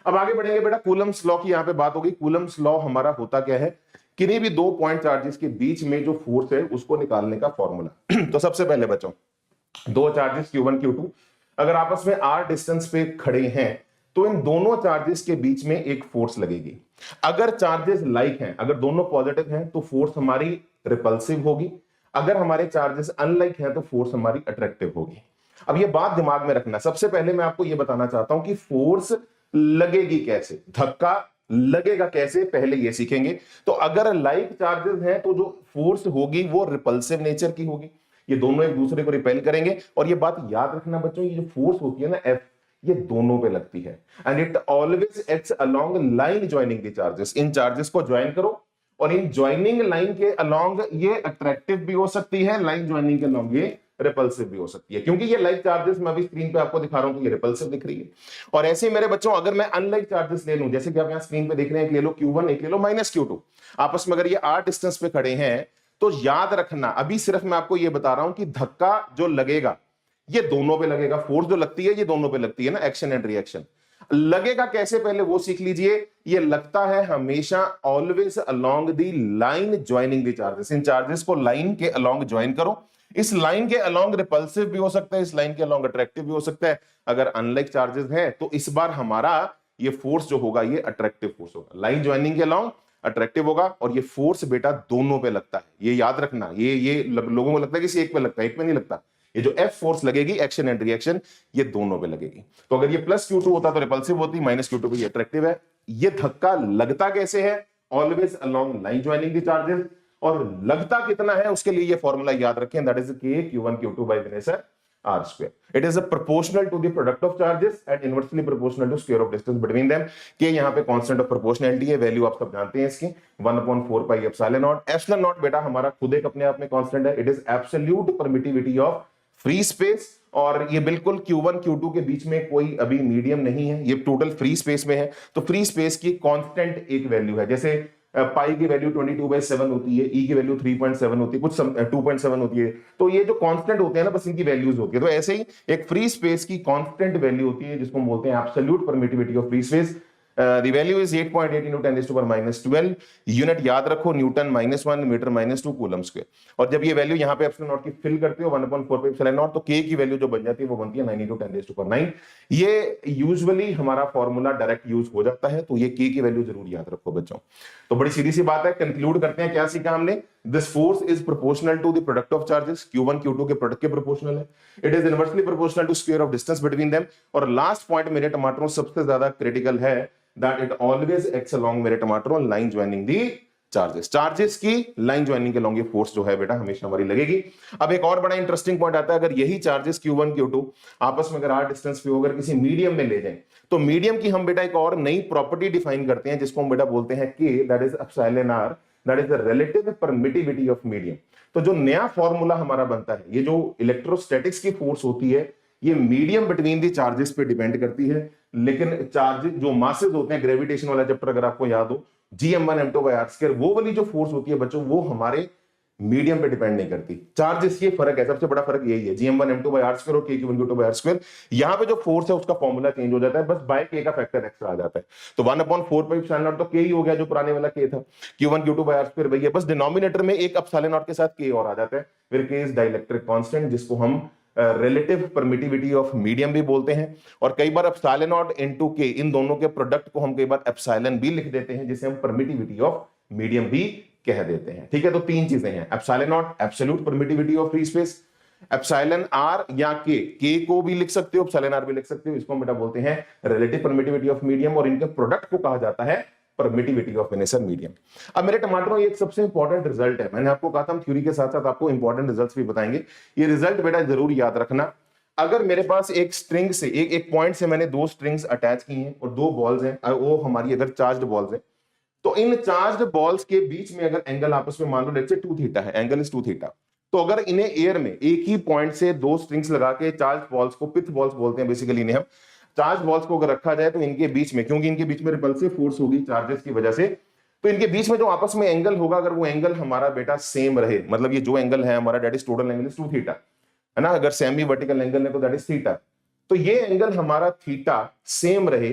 अब आगे बढ़ेंगे बेटा, कूलम्स लॉ की यहां पे बात होगी। कूलम्स लॉ हमारा होता क्या है, किन्हीं भी दो पॉइंट चार्जेस के बीच में जो फोर्स है उसको निकालने का फॉर्मूला। तो सबसे पहले बच्चों, दो चार्जेस Q1 Q2 अगर आपस में r डिस्टेंस पे खड़े हैं तो इन दोनों चार्जेस के बीच में एक फोर्स लगेगी। अगर चार्जेस लाइक हैं, अगर दोनों पॉजिटिव हैं तो फोर्स हमारी रिपल्सिव होगी, अगर हमारे चार्जेस अनलाइक हैं तो फोर्स हमारी अट्रैक्टिव होगी। अब ये बात दिमाग में रखना, सबसे पहले मैं आपको ये बताना चाहता हूं कि फोर्स लगेगी कैसे, धक्का लगेगा कैसे, पहले ये सीखेंगे। तो अगर लाइक चार्जेस हैं तो जो फोर्स होगी वो रिपल्सिव नेचर की होगी, ये दोनों एक दूसरे को रिपेल करेंगे। और ये बात याद रखना बच्चों, ये जो फोर्स होती है ना F, ये दोनों पे लगती है and it always acts along line joining the charges. In charges को ज्वाइन करो और इन ज्वाइनिंग लाइन के अलोंग ये अट्रैक्टिव भी हो सकती है, लाइन ज्वाइनिंग के अलोंग ये रिपल्सिव भी हो सकती है। क्योंकि ये लाइक चार्जेस मैं अभी स्क्रीन पे आपको दिखा रहा हूं तो ये रिपल्सिव दिख रही है। और ऐसे ही मेरे बच्चों अगर मैं अनलाइक चार्जेस ले लूं, जैसे कि आप यहां स्क्रीन पे देख रहे हैं, एक ले लो Q1 एक ले लो -Q2, आपस में अगर ये r डिस्टेंस पे खड़े हैं तो याद रखना, अभी सिर्फ मैं आपको ये बता रहा हूं कि धक्का जो लगेगा ये दोनों पे लगेगा, फोर्स जो लगती है ये दोनों पे लगती है ना, एक्शन एंड रिएक्शन। लगेगा कैसे पहले वो सीख लीजिए। ये लगता है हमेशा always along the line joining the charges. In charges को लाइन के अलोंग ज्वाइन करो। इस लाइन के अलोंग रिपल्सिव भी हो सकता है, इस लाइन के अलोंग अट्रैक्टिव भी हो सकता है। अगर अनलाइक चार्जेस है तो इस बार हमारा ये फोर्स जो होगा ये अट्रैक्टिव फोर्स होगा, लाइन ज्वाइनिंग के अलोंग अट्रैक्टिव होगा। और ये फोर्स बेटा दोनों पे लगता है, ये याद रखना। ये लोगों को लगता है कि एक पे लगता है, एक पे नहीं लगता। ये जो F फोर्स लगेगी, एक्शन एंड रिएक्शन, ये दोनों पे लगेगी। तो अगर ये +Q2 होता तो रिपल्सिव होती, -Q2 भी अट्रैक्टिव है। ये धक्का लगता कैसे है, always along line joining the charges. और लगता कितना है उसके लिए ये फॉर्मूला याद रखें, that is K Q1 Q2 by Veneser r square. It is a proportional to the product of charges and inversely proportional to square of distance between them. K यहाँ पे कांस्टेंट ऑफ प्रोपोर्शनैलिटी है, value आप सब जानते हैं इसकी 1/4 pi epsilon not. Epsilon not बेटा हमारा खुद एक अपने आप में कांस्टेंट है, it is absolute permittivity of free space. और ये बिल्कुल Q1 Q2 के बीच में कोई अभी मीडियम नहीं है, ये टोटल फ्री स्पेस में है। तो फ्री स्पेस की कांस्टेंट एक वैल्यू है, जैसे पाई की वैल्यू 22/7 होती है, ई की वैल्यू 3.7 होती है, कुछ 2.7 होती है। तो ये जो कांस्टेंट होते हैं ना, बस इनकी वैल्यूज होती है। तो ऐसे ही एक फ्री स्पेस की कांस्टेंट वैल्यू होती है जिसको हम बोलते हैं absolute permittivity of free space. The value is 8.8 into 10⁻⁻12 unit याद रखो, न्यूटन -1 मीटर -2 कूलम स्क्वायर। और जब ये वैल्यू यहाँ पे एप्सिलॉन नॉट की फिल करते हो 1/4 पे एप्सिलॉन नॉट, तो के की वैल्यू जो बन जाती है वो बनती है 9 into 10⁻9। ये यूजुअली हमारा फॉर्मूला डायरेक्ट यूज हो जाता है, तो ये के की वैल्यू जरूर याद रखो बच्चों। तो बड़ी सीधी सी बात है, कंक्लूड करते हैं, क्या सीखा हमने। This force is proportional to the product of charges, Q1 Q2 के प्रोडक्ट के प्रोपोर्शनल है। It is inversely proportional to square of distance between them. और लास्ट पॉइंट मेरे टमाटरों सबसे ज्यादा क्रिटिकल है, that it always acts along मेरे टमाटरों line joining the चार्जेस की लाइन ज्वाइनिंग के लॉन्ग ये फोर्स जो है बेटा हमेशा हमारी लगेगी। अब एक और बड़ा इंटरेस्टिंग पॉइंट आता है, अगर यही चार्जेस Q1 Q2 आपस में अगर r डिस्टेंस पे अगर किसी मीडियम में ले जाएं तो मीडियम की हम बेटा एक और नई प्रॉपर्टी डिफाइन करते हैं जिसको हम बेटा बोलते हैं K, that is epsilon r, that is the relative permittivity of medium. तो जो नया फॉर्मूला हमारा बनता है, ये जो इलेक्ट्रोस्टैटिक्स की फोर्स होती है ये मीडियम बिटवीन दी चार्जेस पे डिपेंड करती है, लेकिन चार्ज जो मासेस होते हैं, ग्रेविटेशन वाला चैप्टर अगर आपको याद हो, Gm1m2/r², वो वाली जो फोर्स होती है बच्चों वो हमारे मीडियम पे डिपेंड नहीं करती। चार्जेस ये फर्क है, सबसे बड़ा फर्क यही है, Gm1m2/r² और K1Q2/r²। यहां पे जो फोर्स है उसका फॉर्मूला चेंज हो जाता है, बस बाय K का फैक्टर एक्स्ट्रा आ जाता है। तो 1/4 पाई एप्सिलॉन नॉट तो K ही हो गया, जो पुराने वाला K था। Q1 Q2/r² वही है, बस डिनोमिनेटर में एक एप्सिलॉन नॉट के साथ K और आ जाता है, फिर K इज डाइलेक्ट्रिक कांस्टेंट, जिसको हम रिलेटिव परमिटिविटी ऑफ मीडियम भी बोलते हैं। और कई बार एप्सिलॉन नॉट इनटू के, इन दोनों के प्रोडक्ट को हम कई बार एप्सिलॉन भी लिख देते हैं, जिसे हम परमिटिविटी ऑफ मीडियम भी कह देते हैं। ठीक है, तो तीन चीजें हैं, epsilon naught absolute permittivity of free space, epsilon r या के को भी लिख सकते हो, एप्सिलॉन आर भी लिख सकते हो, इसको हम बेटा बोलते हैं रिलेटिव परमिटिविटी ऑफ मीडियम, और इनके प्रोडक्ट को कहा जाता है परमिटिविटी ऑफ वेनेसर मीडियम। अब मेरे टमाटरों ये एक सबसे इंपॉर्टेंट रिजल्ट है, मैंने आपको कहा था हम थ्योरी के साथ साथ आपको इंपॉर्टेंट रिजल्ट्स भी बताएंगे। ये रिजल्ट बेटा जरूर याद रखना। अगर मेरे पास एक स्ट्रिंग से एक पॉइंट से मैंने दो स्ट्रिंग्स अटैच की हैं और दो बॉल्स हैं, वो हमारी अगर चार्ज्ड बॉल्स हैं, तो इन चार्ज्ड बॉल्स के बीच में अगर एंगल आपस में मान लो लेट्स से 2 थीटा है, एंगल इज 2 थीटा, तो अगर इन्हें एयर में एक ही पॉइंट से दो स्ट्रिंग्स लगा के चार्ज बॉल्स को, पिथ बॉल्स बोलते हैं बेसिकली इन्हें हम, चार्ज बॉल्स को अगर रखा जाए तो इनके बीच में, क्योंकि इनके बीच में रिपल्सिव फोर्स होगी चार्जेस की वजह से, तो इनके बीच में जो आपस में एंगल होगा, अगर वो एंगल हमारा बेटा सेम रहे, मतलब ये जो एंगल है हमारा that is total angle is 2 theta है ना, अगर सेमी वर्टिकल एंगल है तो दैट इज थीटा, तो ये एंगल हमारा थीटा सेम रहे,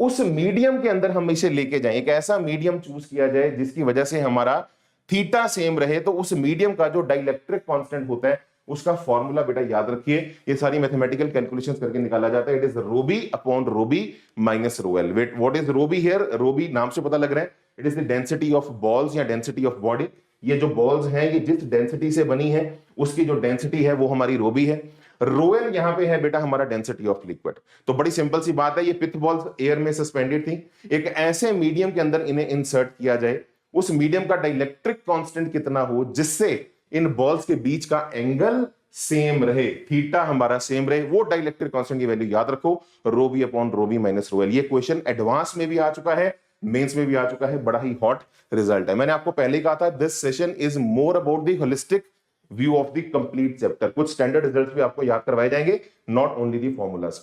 उस मीडियम के अंदर हम इसे लेके जाएं, एक ऐसा मीडियम चूज किया जाए जिसकी वजह से हमारा थीटा सेम रहे, तो उस मीडियम का जो डाइलेक्ट्रिक कांस्टेंट होता है उसका फॉर्मूला बेटा याद रखिए, ये सारी मैथमेटिकल कैलकुलेशंस करके निकाला जाता है। It is rho B upon rho B minus rho L. Wait, what is rho B here? Rho B नाम से पता लग रहा है, it is the density of balls या डेंसिटी ऑफ बॉडी। ये जो बॉल्स हैं ये जिस डेंसिटी से बनी है उसकी जो डेंसिटी है वो हमारी रो बी है। रो एल यहां पे है बेटा हमारा डेंसिटी ऑफ लिक्विड। तो बड़ी सिंपल सी बात है, ये पिथ बॉल्स एयर में सस्पेंडेड थी, एक ऐसे मीडियम के अंदर इन्हें इंसर्ट किया जाए, उस मीडियम का डाइलेक्ट्रिक कांस्टेंट कितना हो जिससे इन बॉल्स के बीच का एंगल सेम रहे, थीटा हमारा सेम रहे, वो डाइलेक्ट्रिक कांस्टेंट की वैल्यू याद रखो, rho B upon rho B minus rho L. ये क्वेश्चन एडवांस में भी आ चुका है, मेंस में भी आ चुका है, बड़ा ही हॉट रिजल्ट है। मैंने आपको पहले ही कहा था this session is more about the holistic view of the complete chapter. कुछ स्टैंडर्ड रिजल्ट्स भी आपको याद करवाए जाएंगे, नॉट ओनली द फॉर्मूलाज।